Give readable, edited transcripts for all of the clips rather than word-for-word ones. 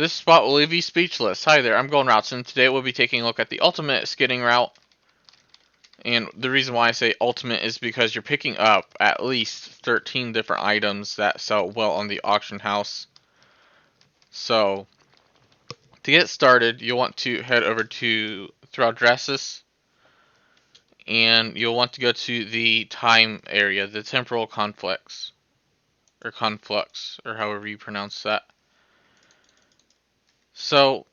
This spot will leave you speechless. Hi there, I'm Golden Routes, and today we'll be taking a look at the ultimate skidding route. And the reason why I say ultimate is because you're picking up at least 13 different items that sell well on the auction house. So, to get started, you'll want to head over to Throughdressus, and you'll want to go to the time area, the temporal conflux, or however you pronounce that. So,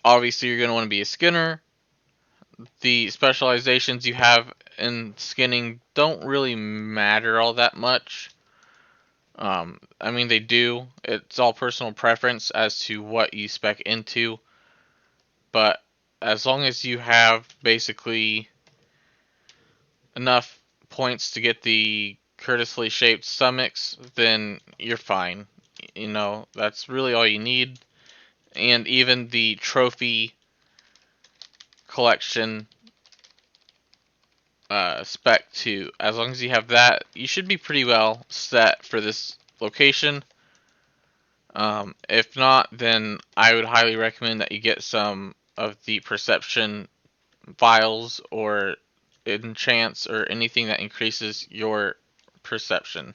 obviously you're going to want to be a skinner. The specializations you have in skinning don't really matter all that much. I mean, they do. It's all personal preference as to what you spec into. But as long as you have basically enough points to get the courteously shaped stomachs, then you're fine. You know, that's really all you need. And even the trophy collection spec 2. As long as you have that, you should be pretty well set for this location. If not, then I would highly recommend that you get some of the perception vials or enchants or anything that increases your perception.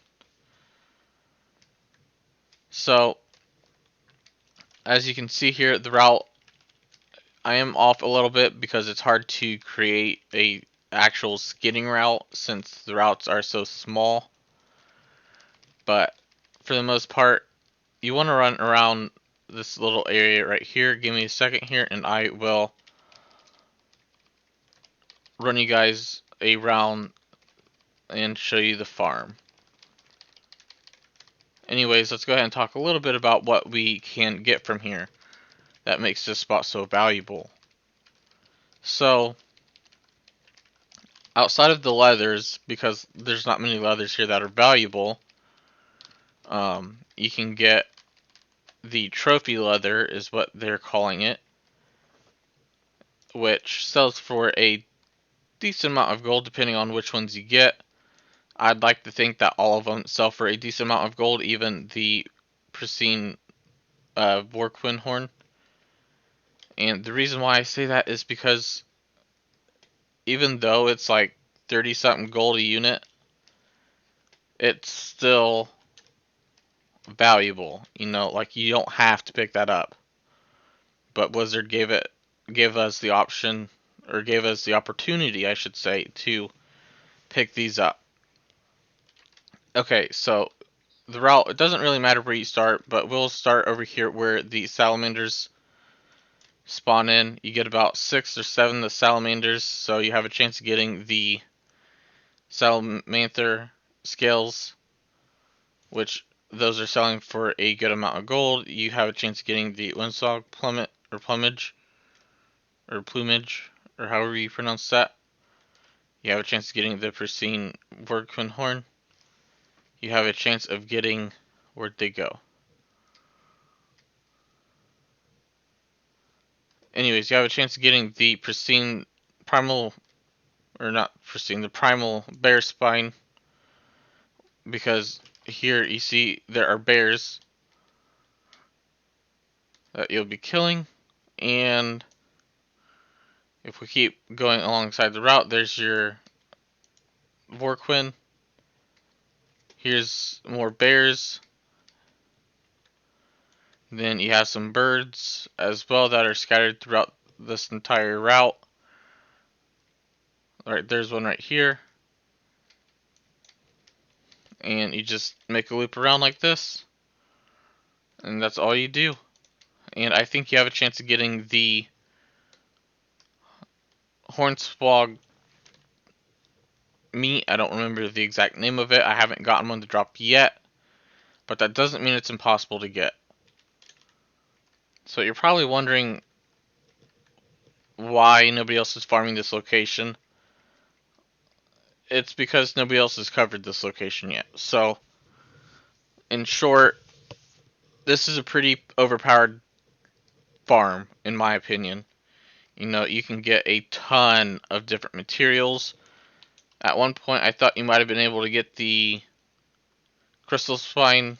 So, as you can see here, the route, I am off a little bit because it's hard to create a actual skidding route since the routes are so small. But for the most part, you want to run around this little area right here. Give me a second here and I will run you guys around and show you the farm. Anyways, let's go ahead and talk a little bit about what we can get from here that makes this spot so valuable. So, outside of the leathers, because there's not many leathers here that are valuable, you can get the trophy leather, is what they're calling it, which sells for a decent amount of gold depending on which ones you get. I'd like to think that all of them sell for a decent amount of gold, even the pristine Vorquin horn. And the reason why I say that is because even though it's like 30 something gold a unit, it's still valuable. You know, like you don't have to pick that up. But Blizzard gave us the option, or gave us the opportunity, I should say, to pick these up. Okay, so the route, it doesn't really matter where you start, but we'll start over here where the salamanders spawn in. You get about 6 or 7 of the salamanders, so you have a chance of getting the salamander scales, which those are selling for a good amount of gold. You have a chance of getting the windsog plumage, or however you pronounce that. You have a chance of getting the pristine Vorquin horn. You have a chance of getting, where'd they go? Anyways, you have a chance of getting the pristine primal, or not pristine, the primal bear spine, because here you see there are bears that you'll be killing, and if we keep going alongside the route, there's your Vorquin. Here's more bears. Then you have some birds as well that are scattered throughout this entire route. Alright, there's one right here. And you just make a loop around like this. And that's all you do. And I think you have a chance of getting the Hornswogg meat. I don't remember the exact name of it. I haven't gotten one to drop yet. But that doesn't mean it's impossible to get. So you're probably wondering why nobody else is farming this location. It's because nobody else has covered this location yet. So, in short, this is a pretty overpowered farm, in my opinion. You know, you can get a ton of different materials. At one point, I thought you might have been able to get the crystal spine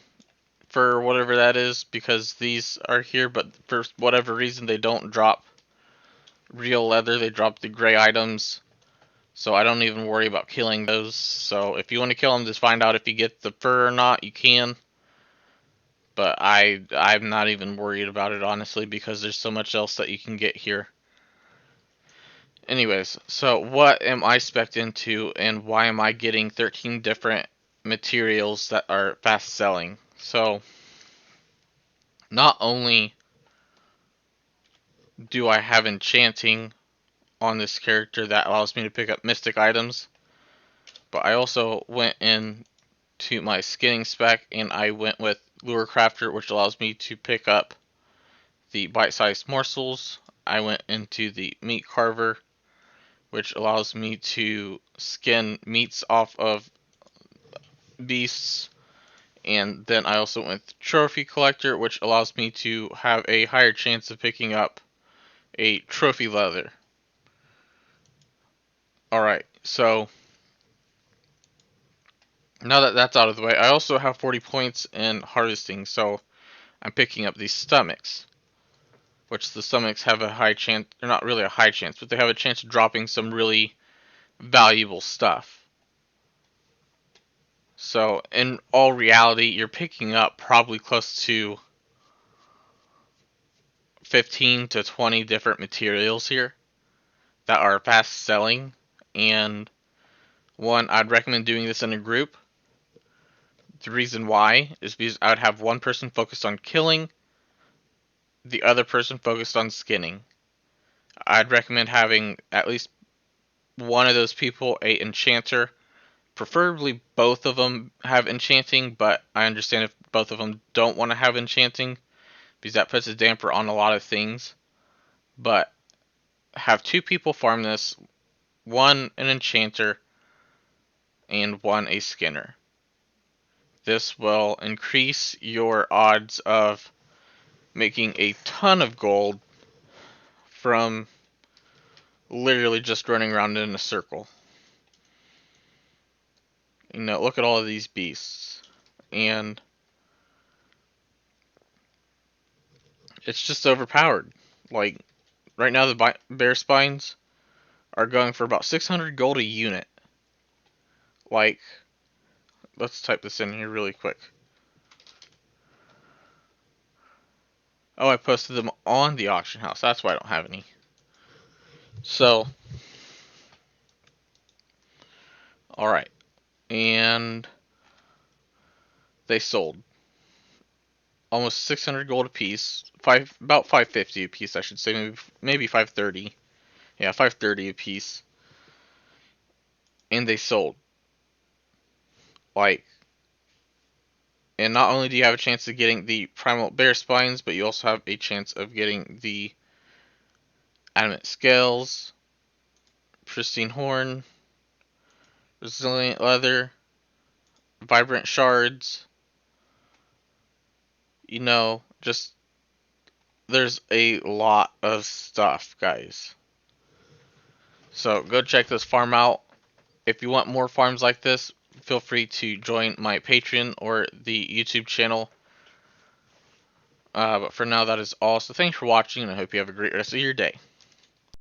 for whatever that is, because these are here, but for whatever reason they don't drop real leather, they drop the gray items. So I don't even worry about killing those. So if you want to kill them, just find out if you get the fur or not, you can. But I'm not even worried about it, honestly, because there's so much else that you can get here. Anyways, so what am I spec'd into, and why am I getting 13 different materials that are fast selling? So not only do I have enchanting on this character that allows me to pick up mystic items, but I also went in to my skinning spec and I went with lure crafter, which allows me to pick up the bite-sized morsels. I went into the meat carver, which allows me to skin meats off of beasts. And then I also went with trophy collector, which allows me to have a higher chance of picking up a trophy leather. Alright, so now that that's out of the way, I also have 40 points in harvesting, so I'm picking up these stomachs. Which the stomachs have a high chance, or not really a high chance, but they have a chance of dropping some really valuable stuff. So in all reality, you're picking up probably close to 15 to 20 different materials here that are fast selling. And one, I'd recommend doing this in a group. The reason why is because I would have one person focused on killing, the other person focused on skinning. I'd recommend having at least one of those people a enchanter. Preferably both of them have enchanting, but I understand if both of them don't want to have enchanting, because that puts a damper on a lot of things. But have two people farm this, one an enchanter, and one a skinner. This will increase your odds of making a ton of gold from literally just running around in a circle. You know, look at all of these beasts. And it's just overpowered. Like, right now the bear spines are going for about 600 gold a unit. Like, let's type this in here really quick. Oh, I posted them on the auction house. That's why I don't have any. So, alright. And they sold almost 600 gold a piece. About 550 a piece, I should say. Maybe 530. Yeah, 530 a piece. And they sold. Like, and not only do you have a chance of getting the primal bear spines, but you also have a chance of getting the adamant scales, pristine horn, resilient leather, vibrant shards. You know, just there's a lot of stuff, guys. So go check this farm out. If you want more farms like this, feel free to join my Patreon or the YouTube channel. But for now, that is all. So thanks for watching, and I hope you have a great rest of your day.